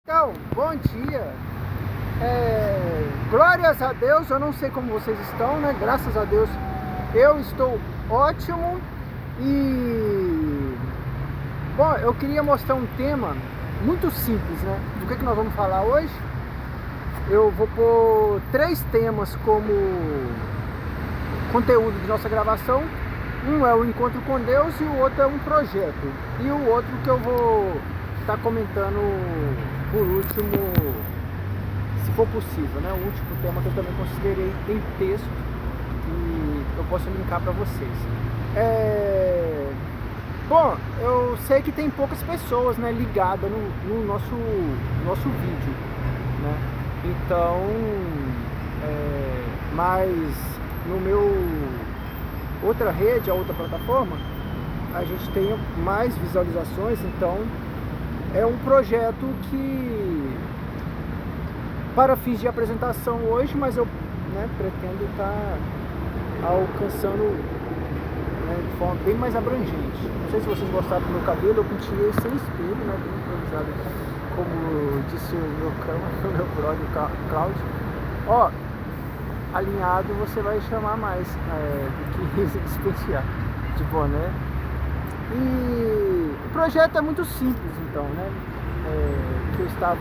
Então, bom dia. Glórias a Deus, eu não sei como vocês estão, né? Graças a Deus eu estou ótimo. E bom, eu queria mostrar um tema muito simples, né? Do que nós vamos falar hoje. Eu vou pôr 3 temas como conteúdo de nossa gravação. Um é o encontro com Deus e o outro é um projeto. E o outro que eu vou estar comentando por último, se for possível, né? O último tema que eu também considerei em texto e eu posso linkar para vocês. Bom, eu sei que tem poucas pessoas, né, ligadas no nosso vídeo, né? Então, mas no meu outra rede, a outra plataforma, a gente tem mais visualizações. Então é um projeto que para fins de apresentação hoje, mas eu, né, pretendo estar alcançando, né, de forma bem mais abrangente. Não sei se vocês gostaram do meu cabelo, eu penteei sem espelho, né, bem improvisado, como disse o meu cama, o meu brother Cláudio. Ó, alinhado você vai chamar mais do que despentear de boné. E o projeto é muito simples, então, né? Que eu estava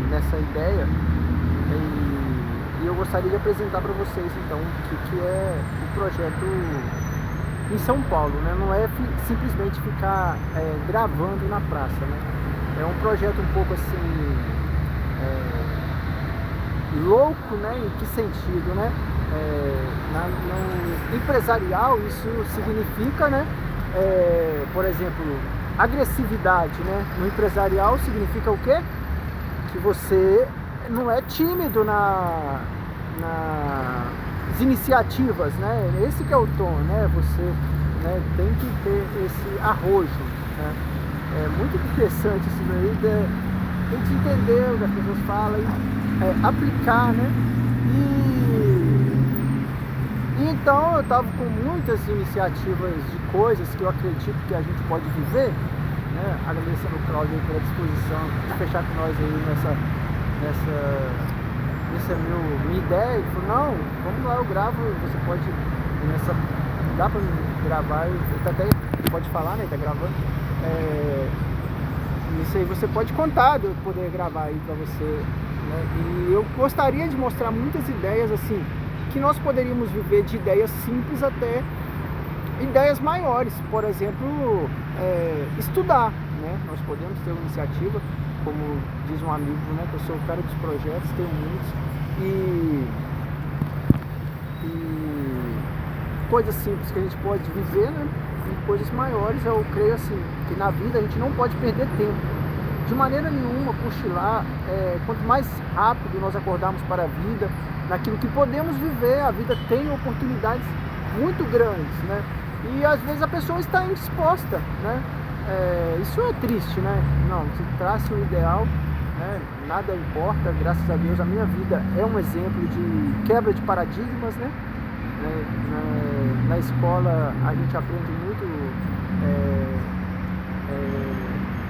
nessa ideia e eu gostaria de apresentar para vocês, então, o que é o projeto em São Paulo, né? Não é simplesmente ficar gravando na praça, né? É um projeto um pouco assim louco, né? Em que sentido, né? No empresarial isso significa, né? Por exemplo, agressividade, né? No empresarial significa o quê? Que você não é tímido nas iniciativas, né? Esse que é o tom, né? Você, né, tem que ter esse arrojo, né? É muito interessante isso daí, tem que entender o que as pessoas falam e aplicar, né? E então eu estava com muitas iniciativas de coisas que eu acredito que a gente pode viver, né? Agradecendo o Cláudio pela disposição de fechar com nós aí nessa minha ideia. Ele falou, não, vamos lá, eu gravo, você pode, dá para gravar, ele até pode falar, né? Ele tá gravando. Isso aí você pode contar de eu poder gravar aí para você, né? E eu gostaria de mostrar muitas ideias assim, que nós poderíamos viver de ideias simples até ideias maiores. Por exemplo, estudar, né? Nós podemos ter uma iniciativa, como diz um amigo, né, que eu sou o cara dos projetos, tenho muitos, e coisas simples que a gente pode viver, né? E coisas maiores, eu creio assim, que na vida a gente não pode perder tempo de maneira nenhuma, cochilar. Quanto mais rápido nós acordarmos para a vida, naquilo que podemos viver, a vida tem oportunidades muito grandes, né? E às vezes a pessoa está indisposta, né? Isso é triste, né? Não, se traça o ideal, né? Nada importa, graças a Deus a minha vida é um exemplo de quebra de paradigmas, né? Na escola a gente aprende muito,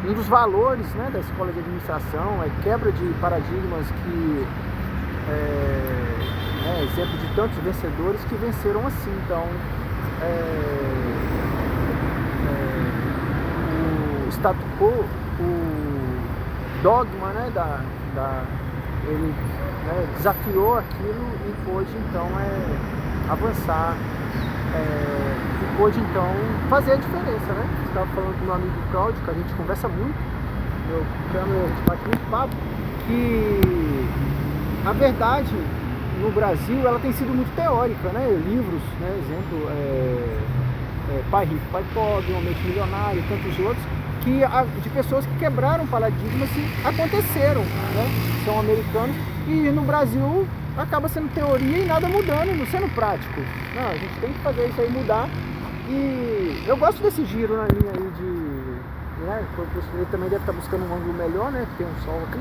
um dos valores, né, da escola de administração é quebra de paradigmas, que exemplo de tantos vencedores que venceram assim. Então o status quo, o dogma, né, ele, né, desafiou aquilo e pôde então avançar, e pôde então fazer a diferença, né? Eu estava falando com meu amigo Cláudio, que a gente conversa muito, meu câmera, a gente bate muito papo, que a verdade no Brasil ela tem sido muito teórica, né? Livros, né? Exemplo, Pai Rico, Pai Pobre, Uma Mente Milionária e tantos outros, de pessoas que quebraram paradigmas e aconteceram, né? São americanos, e no Brasil acaba sendo teoria e nada mudando, não sendo prático. Não, a gente tem que fazer isso aí mudar. E eu gosto desse giro na linha aí de, né? Ele também deve estar buscando um ângulo melhor, né? Tem um sol aqui.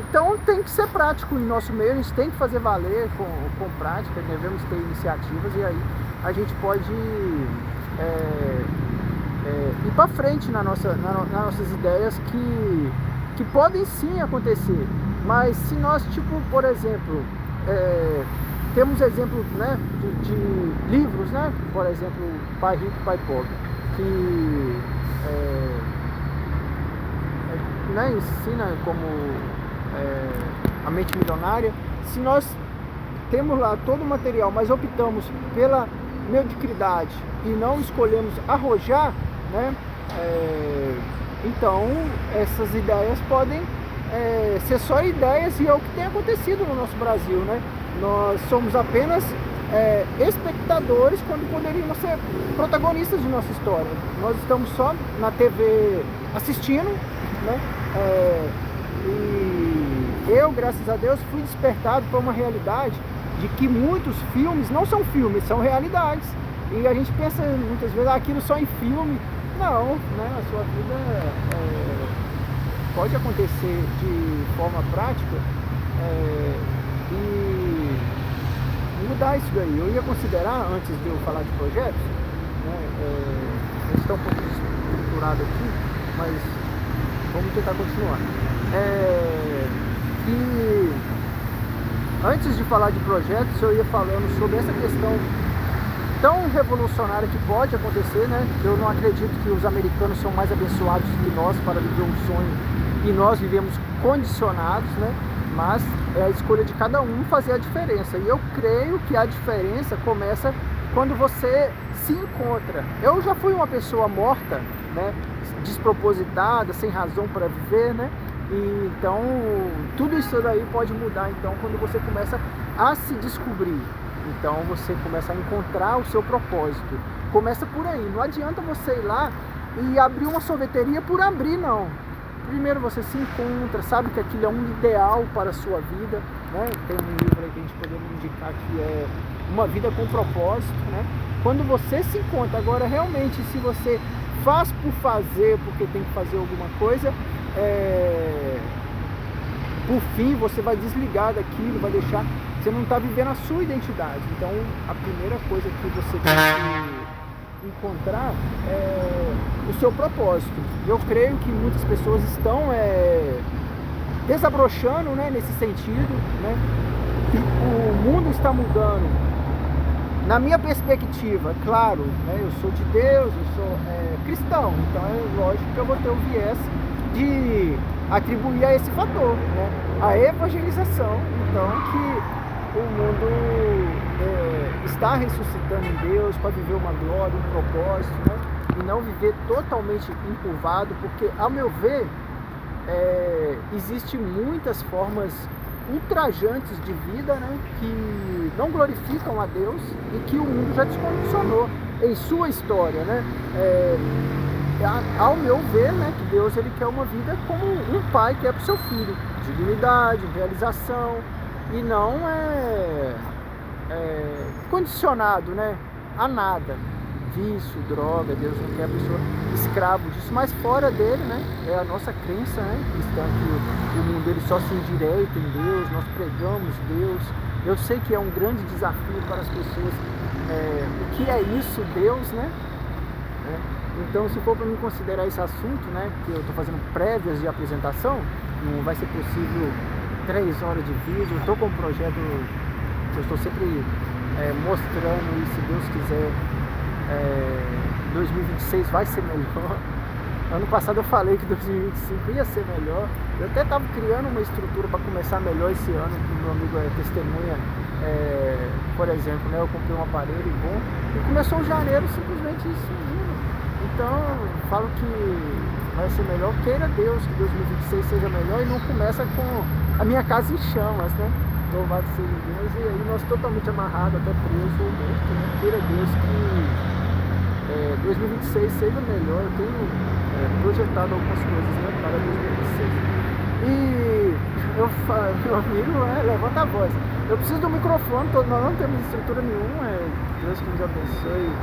Então tem que ser prático em nosso meio, a gente tem que fazer valer com prática, devemos ter iniciativas, e aí a gente pode ir para frente nas nossas ideias que podem sim acontecer. Mas se nós, tipo, por exemplo, temos exemplos, né, de livros, né, por exemplo, Pai Rico, Pai Pobre, que né, ensina como a mente milionária. Se nós temos lá todo o material, mas optamos pela mediocridade e não escolhemos arrojar, né, então essas ideias podem ser só ideias, e é o que tem acontecido no nosso Brasil, né? Nós somos apenas espectadores quando poderíamos ser protagonistas de nossa história. Nós estamos só na TV assistindo, né? E eu, graças a Deus, fui despertado para uma realidade de que muitos filmes não são filmes, são realidades. E a gente pensa muitas vezes aquilo só em filme. Não, né? A sua vida pode acontecer de forma prática e mudar isso daí. Eu ia considerar, antes de eu falar de projetos, né, a gente está um pouco estruturado aqui, mas vamos tentar continuar. E antes de falar de projetos, eu ia falando sobre essa questão tão revolucionária que pode acontecer, né? Eu não acredito que os americanos são mais abençoados que nós para viver um sonho, e nós vivemos condicionados, né? Mas é a escolha de cada um fazer a diferença, e eu creio que a diferença começa quando você se encontra. Eu já fui uma pessoa morta, né? Despropositada, sem razão para viver, né? E então tudo isso daí pode mudar então quando você começa a se descobrir. Então você começa a encontrar o seu propósito. Começa por aí. Não adianta você ir lá e abrir uma sorveteria por abrir, não. Primeiro você se encontra, sabe que aquilo é um ideal para a sua vida, né? Tem um livro aí que a gente poderia indicar que é Uma Vida com Propósito, né? Quando você se encontra. Agora, realmente, se você faz por fazer, porque tem que fazer alguma coisa, por fim você vai desligar daquilo, vai deixar. Você não está vivendo a sua identidade. Então, a primeira coisa que você tem que encontrar é o seu propósito. Eu creio que muitas pessoas estão desabrochando, né, nesse sentido, né? O mundo está mudando. Na minha perspectiva, claro, né, eu sou de Deus, eu sou cristão, então é lógico que eu vou ter o viés de atribuir a esse fator, né? A evangelização, então, que o mundo está ressuscitando em Deus para viver uma glória, um propósito, né? E não viver totalmente encurvado, porque, ao meu ver, existem muitas formas ultrajantes de vida, né? Que não glorificam a Deus e que o mundo já descondicionou em sua história, né? Ao meu ver, né, que Deus ele quer uma vida como um pai quer para o seu filho, dignidade, realização, e não condicionado, né, a nada, vício, droga. Deus não quer a pessoa escravo disso, mas fora dele, né, é a nossa crença, né, cristã, que o mundo ele só se endireita em Deus, nós pregamos Deus. Eu sei que é um grande desafio para as pessoas, o que é isso, Deus, né? Então, se for para mim considerar esse assunto, né, que eu estou fazendo prévias de apresentação, não vai ser possível 3 horas de vídeo. Eu estou com um projeto que eu estou sempre mostrando, e se Deus quiser, 2026 vai ser melhor. Ano passado eu falei que 2025 ia ser melhor. Eu até estava criando uma estrutura para começar melhor esse ano, que meu amigo testemunha. Por exemplo, né, eu comprei um aparelho bom e começou em janeiro simplesmente isso. Então, falo que vai ser melhor, queira Deus que 2026 seja melhor, e não começa com a minha casa em chamas, né? Louvado seja Deus, e aí nós totalmente amarrados, até preso ou morto, né? Queira Deus que 2026 seja melhor. Eu tenho projetado algumas coisas, né, para 2026. E meu amigo, levanta a voz. Eu preciso do microfone, nós não temos estrutura nenhuma, Deus que nos abençoe.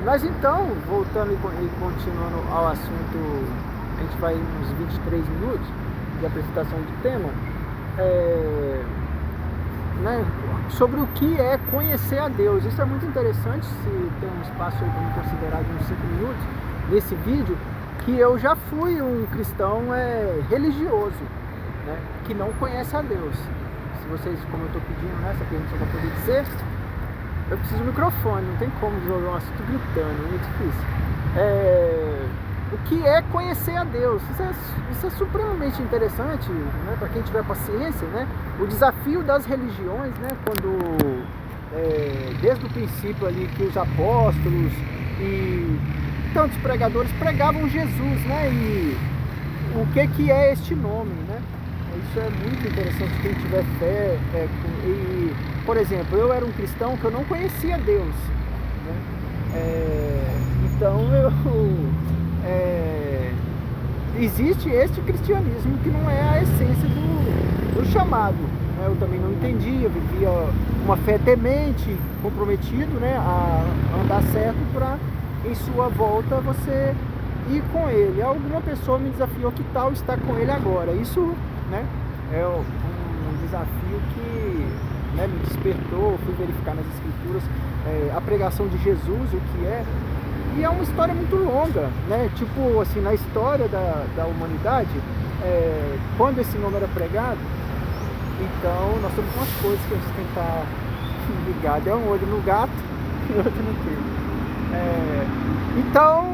Mas então, voltando e continuando ao assunto, a gente vai uns 23 minutos de apresentação de tema. né, sobre o que é conhecer a Deus. Isso é muito interessante, se tem um espaço aí para me considerar de uns 5 minutos nesse vídeo, que eu já fui um cristão religioso, né, que não conhece a Deus. Se vocês, como eu estou pedindo nessa pergunta para poder dizer, eu preciso do microfone, não tem como desenvolver um assunto gritando, é muito difícil. O que é conhecer a Deus? Isso é supremamente interessante, né, para quem tiver paciência, né? O desafio das religiões, né, quando desde o princípio ali que os apóstolos e tantos pregadores pregavam Jesus, né? E o que é este nome, né? Isso é muito interessante, quem tiver fé. Por exemplo, eu era um cristão que eu não conhecia Deus, né? Então existe este cristianismo que não é a essência do chamado, né? Eu também não entendia, vivia uma fé temente, comprometido, né, a andar certo para em sua volta você ir com ele. Alguma pessoa me desafiou, que tal estar com ele agora? Isso, né, é um desafio que, né, me despertou. Fui verificar nas escrituras a pregação de Jesus, o que é. E é uma história muito longa, né? Tipo assim, na história da humanidade, quando esse nome era pregado, então nós temos umas coisas que a gente tem que estar ligado. É um olho no gato e outro no coelho. Então,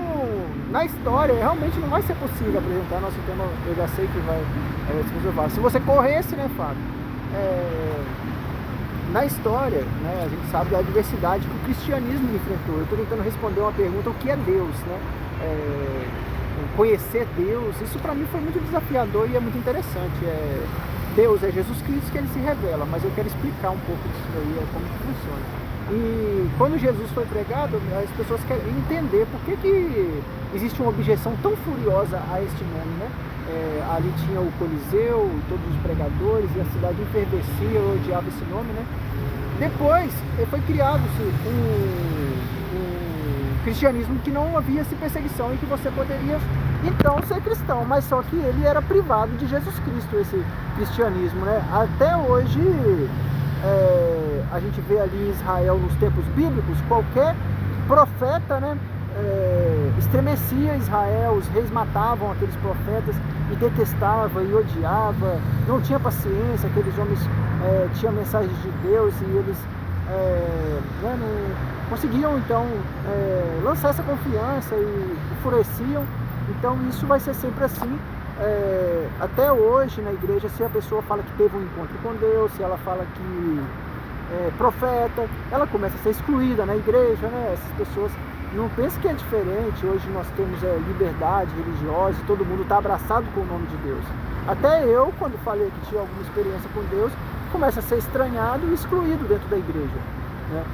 na história, realmente não vai ser possível apresentar nosso tema. Eu já sei que vai se resolver. Se você corresse, né, Fábio? Na história, né, a gente sabe da adversidade que o cristianismo enfrentou. Eu estou tentando responder uma pergunta: o que é Deus, né? Conhecer Deus, isso para mim foi muito desafiador e é muito interessante. Deus é Jesus Cristo, que ele se revela, mas eu quero explicar um pouco disso aí, como que funciona. E quando Jesus foi pregado, as pessoas querem entender por que existe uma objeção tão furiosa a este nome, né? Ali tinha o Coliseu, todos os pregadores, e a cidade enfervescia, eu odiava esse nome, né? Depois foi criado-se um cristianismo que não havia essa perseguição e que você poderia então ser cristão, mas só que ele era privado de Jesus Cristo, esse cristianismo, né? Até hoje a gente vê ali em Israel, nos tempos bíblicos, qualquer profeta, né, estremecia Israel, os reis matavam aqueles profetas e detestava e odiava, não tinha paciência. Aqueles homens tinham mensagens de Deus e eles né, não conseguiam então lançar essa confiança e enfureciam. Então isso vai ser sempre assim. Até hoje na igreja, se a pessoa fala que teve um encontro com Deus, se ela fala que é profeta, ela começa a ser excluída na igreja, né? Essas pessoas não pensam que é diferente. Hoje nós temos liberdade religiosa, todo mundo está abraçado com o nome de Deus. Até eu, quando falei que tinha alguma experiência com Deus, começa a ser estranhado e excluído dentro da igreja, né?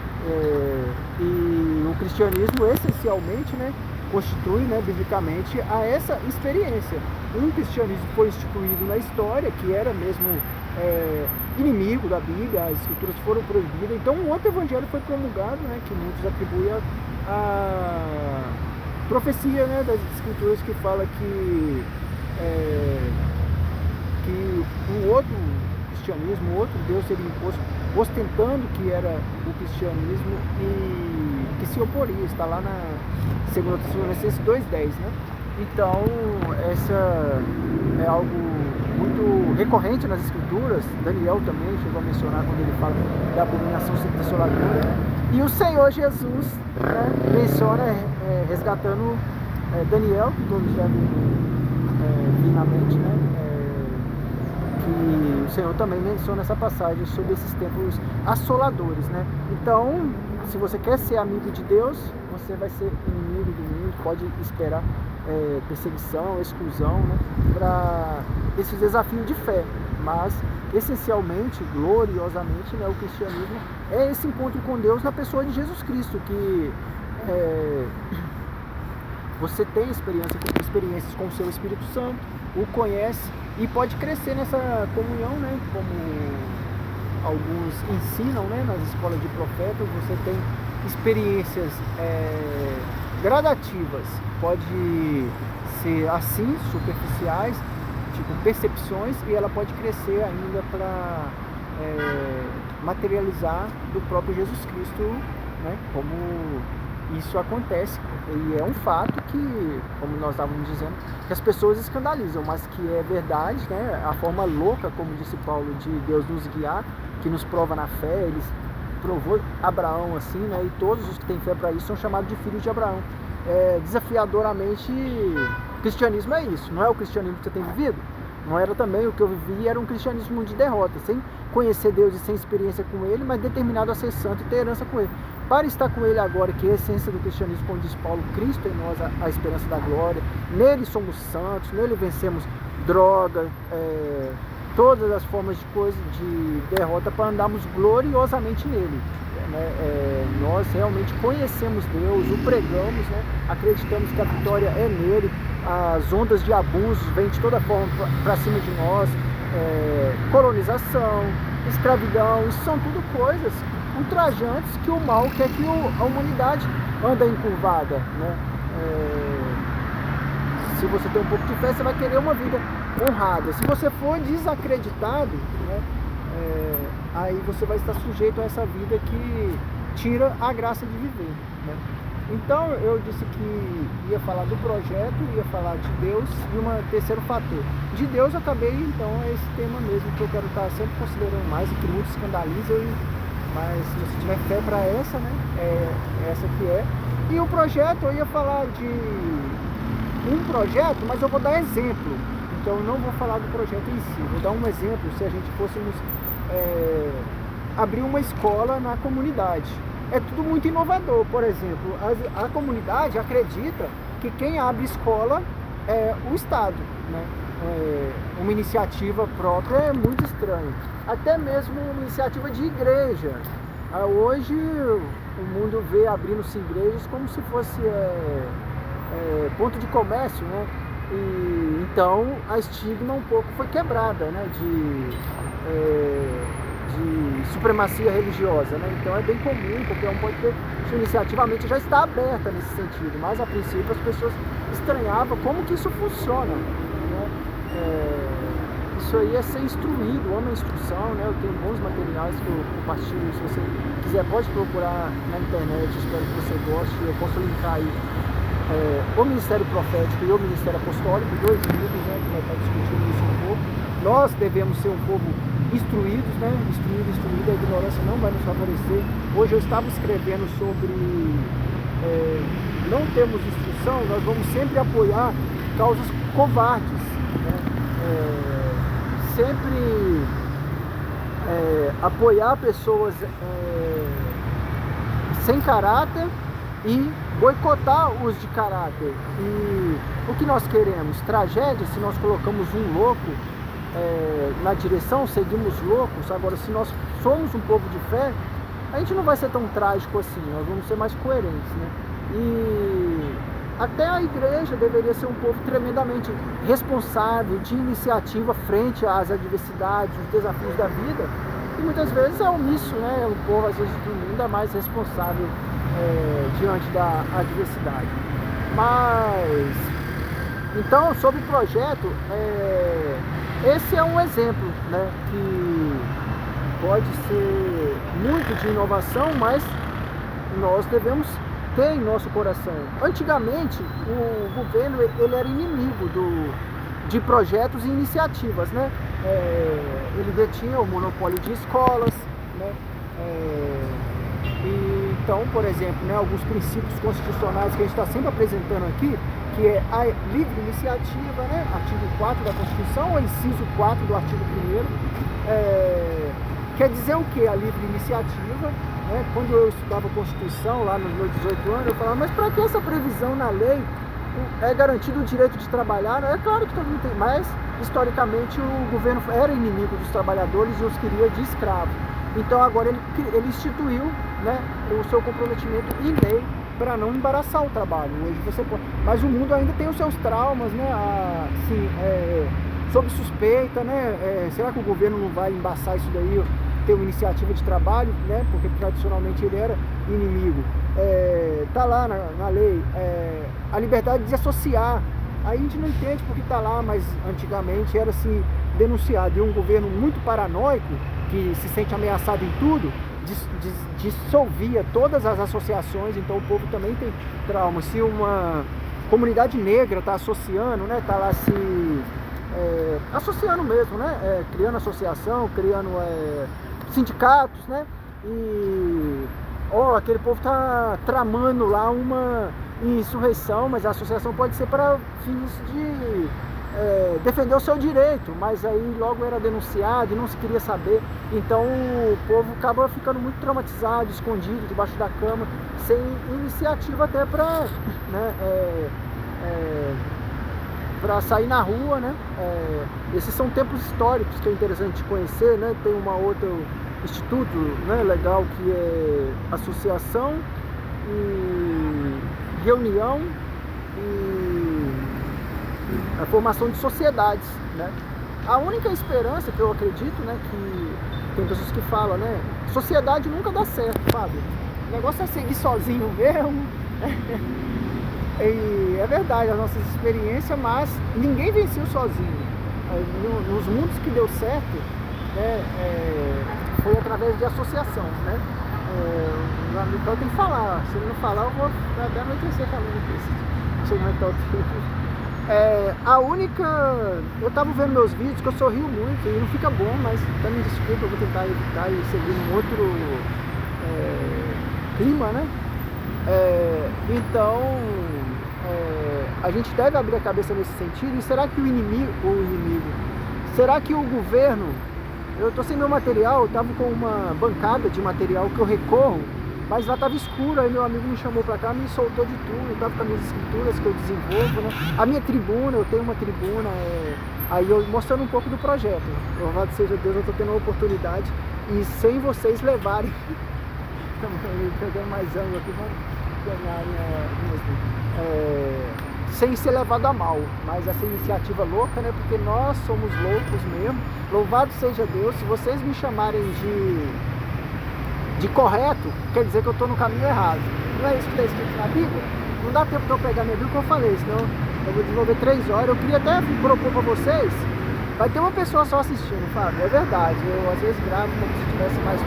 E o cristianismo essencialmente, né, constitui, né, biblicamente, a essa experiência. Um cristianismo foi instituído na história, que era mesmo inimigo da Bíblia, as escrituras foram proibidas, então um outro evangelho foi promulgado, né, que muitos atribuem a profecia, né, das escrituras, que fala que um outro cristianismo, um outro Deus seria imposto, ostentando que era o cristianismo, e que se oporia. Está lá na 2 Tessalonicenses 2:10, né? Então, essa é algo muito recorrente nas escrituras. Daniel também chegou a mencionar quando ele fala da abominação desoladora. E o Senhor Jesus, né, menciona, resgatando Daniel, que todos devem vir na mente, né? Que o Senhor também menciona essa passagem sobre esses tempos assoladores, né? Então, se você quer ser amigo de Deus, você vai ser inimigo do mundo, pode esperar perseguição, exclusão, né, para esse desafio de fé. Mas, essencialmente, gloriosamente, né, o cristianismo é esse encontro com Deus na pessoa de Jesus Cristo, que você tem experiências com o seu Espírito Santo, o conhece e pode crescer nessa comunhão, né, como alguns ensinam, né, nas escolas de profetas. Você tem experiências gradativas, pode ser assim, superficiais, tipo percepções, e ela pode crescer ainda para materializar do próprio Jesus Cristo, né? Como isso acontece, e é um fato que, como nós estávamos dizendo, que as pessoas escandalizam, mas que é verdade, né? A forma louca, como disse Paulo, de Deus nos guiar, que nos prova na fé. Ele provou Abraão assim, né? E todos os que têm fé para isso são chamados de filhos de Abraão. Desafiadoramente, o cristianismo é isso, não é o cristianismo que você tem vivido? Não era também o que eu vivi, era um cristianismo de derrota, sem conhecer Deus e sem experiência com Ele, mas determinado a ser santo e ter herança com Ele. Para estar com Ele agora, que é a essência do cristianismo, como diz Paulo, Cristo em nós, a esperança da glória, nele somos santos, nele vencemos droga, todas as formas de coisa de derrota, para andarmos gloriosamente nele. Nós realmente conhecemos Deus, o pregamos, né? Acreditamos que a vitória é nele, as ondas de abusos vêm de toda forma para cima de nós, colonização, escravidão, isso são tudo coisas ultrajantes que o mal quer que a humanidade anda encurvada, né? Se você tem um pouco de fé, você vai querer uma vida honrada. Se você for desacreditado, né, aí você vai estar sujeito a essa vida que tira a graça de viver, né? Então eu disse que ia falar do projeto, ia falar de Deus e um terceiro fator. De Deus eu acabei, então é esse tema mesmo que eu quero estar sempre considerando mais e que muitos escandalizam, mas se você tiver fé para essa, né, é essa que é. E o projeto, eu ia falar de um projeto, mas eu vou dar exemplo. Então eu não vou falar do projeto em si, vou dar um exemplo se a gente fôssemos abrir uma escola na comunidade. É tudo muito inovador. Por exemplo, a comunidade acredita que quem abre escola é o Estado, né? Uma iniciativa própria é muito estranho. Até mesmo uma iniciativa de igreja. Hoje o mundo vê abrindo-se igrejas como se fosse ponto de comércio, né? E então a estigma um pouco foi quebrada, né? De supremacia religiosa, né? Então é bem comum, qualquer um pode ter sua iniciativa, a mente já está aberta nesse sentido, mas a princípio as pessoas estranhavam como que isso funciona, né? Isso aí é ser instruído, amo a instrução, né? Eu tenho bons materiais que eu compartilho, se você quiser pode procurar na internet, espero que você goste, eu posso linkar aí o Ministério Profético e o Ministério Apostólico, 2 livros, né, que vai estar discutindo isso um pouco. Nós devemos ser um povo instruídos, né? Instruído, a ignorância não vai nos favorecer. Hoje eu estava escrevendo sobre não temos instrução, nós vamos sempre apoiar causas covardes, né? Sempre apoiar pessoas sem caráter e boicotar os de caráter. E o que nós queremos? Tragédia, se nós colocamos um louco na direção, seguimos loucos. Agora, se nós somos um povo de fé, a gente não vai ser tão trágico assim, nós vamos ser mais coerentes, né? E até a igreja deveria ser um povo tremendamente responsável, de iniciativa frente às adversidades, os desafios da vida. E muitas vezes é omisso, né? O povo, às vezes, do mundo é mais responsável diante da adversidade. Mas, então, sobre o projeto, esse é um exemplo, né, que pode ser muito de inovação, mas nós devemos ter em nosso coração. Antigamente, o governo ele era inimigo de projetos e iniciativas, né? Ele detinha o monopólio de escolas, né? Então, por exemplo, né, alguns princípios constitucionais que a gente está sempre apresentando aqui, que é a livre iniciativa, né, artigo 4 da Constituição, ou inciso 4 do artigo 1º, quer dizer o que a livre iniciativa? Né? Quando eu estudava a Constituição, lá nos meus 18 anos, eu falava, mas para que essa previsão na lei é garantido o direito de trabalhar? É claro que todo mundo tem, mas historicamente o governo era inimigo dos trabalhadores e os queria de escravo. Então agora ele instituiu, né, o seu comprometimento em lei para não embaraçar o trabalho. Hoje você pode, mas o mundo ainda tem os seus traumas, né? Assim, sob suspeita, né? Será que o governo não vai embaçar isso daí, ter uma iniciativa de trabalho, né? Porque tradicionalmente ele era inimigo. Tá lá na lei a liberdade de associar. Aí a gente não entende porque tá lá, mas antigamente era assim denunciado. E um governo muito paranoico que se sente ameaçado em tudo, dissolvia todas as associações, então o povo também tem trauma. Se uma comunidade negra está associando, né, está lá se associando mesmo, né, criando associação, criando sindicatos, né, e aquele povo está tramando lá uma insurreição, mas a associação pode ser para fins de defender o seu direito, mas aí logo era denunciado e não se queria saber, então o povo acaba ficando muito traumatizado, escondido debaixo da cama, sem iniciativa até para para sair na rua, né? Esses são tempos históricos que é interessante conhecer, né? Tem uma outra instituto, né, legal, que é associação e reunião e a formação de sociedades, né? A única esperança que eu acredito, né, que tem pessoas que falam, né, sociedade nunca dá certo, Fábio. O negócio é seguir sozinho mesmo. E é verdade, a nossa experiência, mas ninguém venceu sozinho. Nos mundos que deu certo, né, foi através de associação, né? O amigo tem que falar, se ele não falar eu vou até anoitecer falando disso. Deixa eu aumentar o tempo. A única... Eu tava vendo meus vídeos que eu sorrio muito e não fica bom, mas até me desculpa, eu vou tentar evitar e seguir um outro clima, né? Então a gente deve abrir a cabeça nesse sentido. E será que o inimigo, será que o governo... Eu estou sem meu material, eu estava com uma bancada de material que eu recorro, mas lá estava escuro, aí meu amigo me chamou para cá, me soltou de tudo, eu estava com as minhas escrituras que eu desenvolvo, né? A minha tribuna, eu tenho uma tribuna, aí eu mostrando um pouco do projeto. Louvado seja Deus, eu estou tendo a oportunidade, e sem vocês levarem, pegando mais ângulo aqui, vamos ganhar sem ser levado a mal, mas essa iniciativa louca, né? Porque nós somos loucos mesmo. Louvado seja Deus. Se vocês me chamarem de correto, quer dizer que eu estou no caminho errado. Não é isso que está escrito na Bíblia? Não dá tempo de eu pegar minha Bíblia, como eu falei, senão eu vou desenvolver 3 horas. Eu queria até propor para vocês, vai ter uma pessoa só assistindo, Fábio, é verdade. Eu às vezes gravo como se tivesse mais,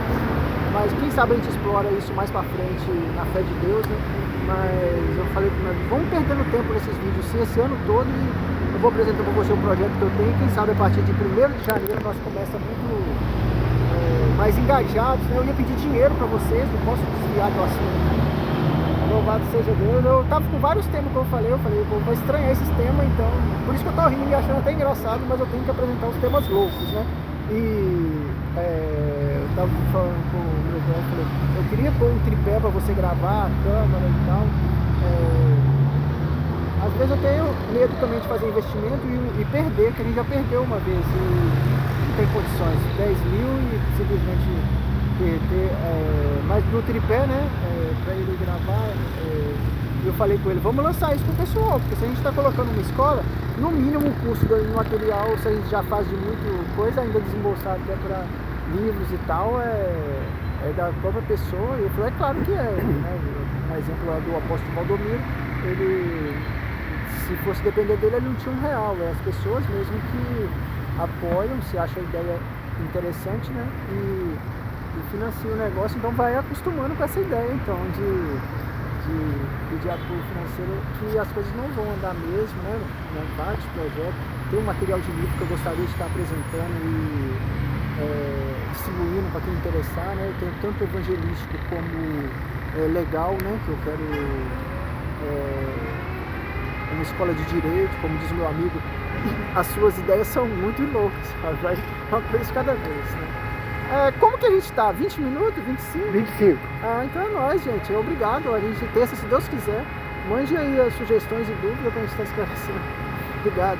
mas quem sabe a gente explora isso mais para frente na fé de Deus, né? Mas eu falei para ele, vamos perdendo tempo nesses vídeos sim, esse ano todo, e eu vou apresentar para você um projeto que eu tenho, quem sabe a partir de 1º de janeiro nós começamos muito mais engajados, né? Eu ia pedir dinheiro para vocês, não posso desviar do assunto. Louvado seja Deus. Eu tava com vários temas que eu falei, eu vou estranhar esses temas, então, por isso que eu tô rindo e achando até engraçado, mas eu tenho que apresentar os temas loucos, né? E eu tava falando com o meu irmão, eu falei, eu queria pôr um tripé para você gravar, a câmera e tal. Às vezes eu tenho medo também de fazer investimento e perder, que a gente já perdeu uma vez e não tem condições, 10 mil e simplesmente perder, mas no tripé, né, para ele gravar, eu falei com ele, vamos lançar isso pro pessoal, porque se a gente está colocando uma escola, no mínimo o custo do material, se a gente já faz de muita coisa, ainda desembolsar até para livros e tal, é da própria pessoa. E eu falei, é claro que é, né? Um exemplo lá do apóstolo Valdomiro, ele, se fosse depender dele, ele não tinha R$1, é as pessoas mesmo que apoiam, se acham a ideia interessante, né, e financiam o negócio, então vai acostumando com essa ideia, então, de pedir apoio financeiro, que as coisas não vão andar mesmo, né, na parte do projeto. Tem um material de livro que eu gostaria de estar apresentando e distribuindo para quem interessar, né? Eu tenho tanto evangelístico como legal, né? Que eu quero uma escola de direito, como diz meu amigo, as suas ideias são muito loucas, sabe? Vai uma coisa de cada vez, né? Como que a gente tá? 20 minutos? 25? 25. Então é nóis, gente. Obrigado. A gente terça, se Deus quiser. Mande aí as sugestões e dúvidas pra gente estar esclarecendo. Obrigado.